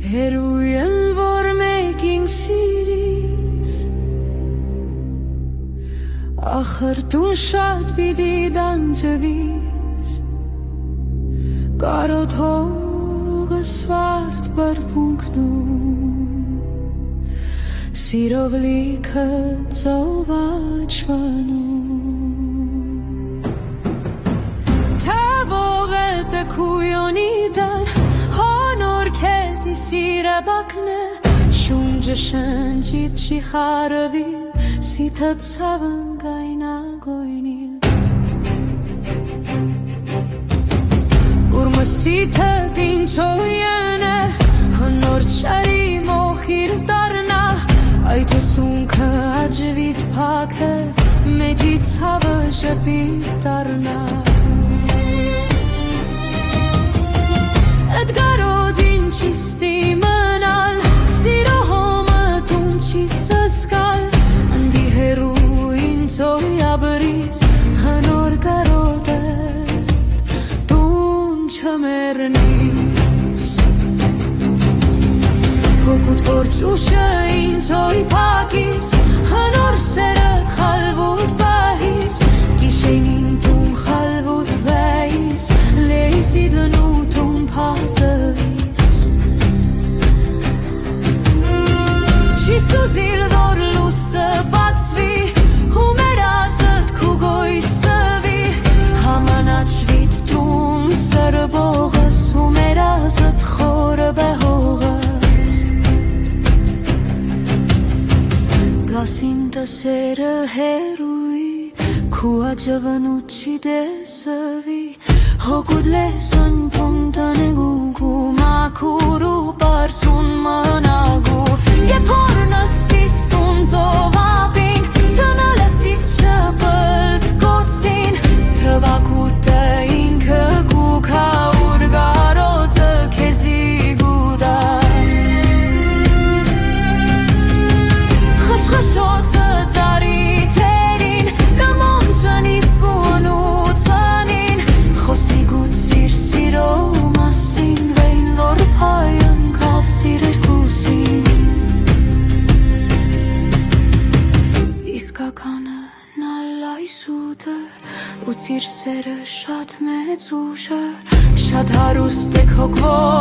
Հերույն որ մեկին սիրիս Ախր դուն շատ պիտի դանջվիս Կարոտ հողը սվարդ բրբունքնում Սիրով լիքը ծովաչվանում Թավող է տքույոնի դար Հոնոր քեզի սիրը բակնե Շունջը շնջիտ չի խարվի Սիթը ցավն գայնագոյնիլ Ուրմը սիթը դինչոյենը Հնոր չարի մոխիր տարնա Այդ սունքը աջվիտ պակը Մեջի ցավը ժպիտ տարնա Edgarodin çisti manal Siro homa tun çisaskal Andi heruin soya bris Hanor garodet Tun çamernis Hokut borçuşa in soy pakis Hanor seret halvut bahis Gişenin tun halvut veis Leysi dönutun patăvis Și suzil vor lu să batsvi Humerazăt cu goi să vi Hamanachvit tun sărbogăs Humerazăt xoră behogăs Gasintă seră herui Cu acevănut și desăvi Hokut leson puntane gugu Makuru parsun managu Je pornastis tun zovapin Tănălăsis çăpălt koțin Tăvacută incă gu Ca urgarotă kezi guda Xășxășoță țari terin Lămonțănis cu nuțănin Խոսիգուտ սիր սիրո մասին Վեին լոր պայն կավ սիրեր կուսին Իսկականը նալայսուտը Ու ծիր սերը շատ մեծ ուշը Շատ հարուստ եք հոգվոր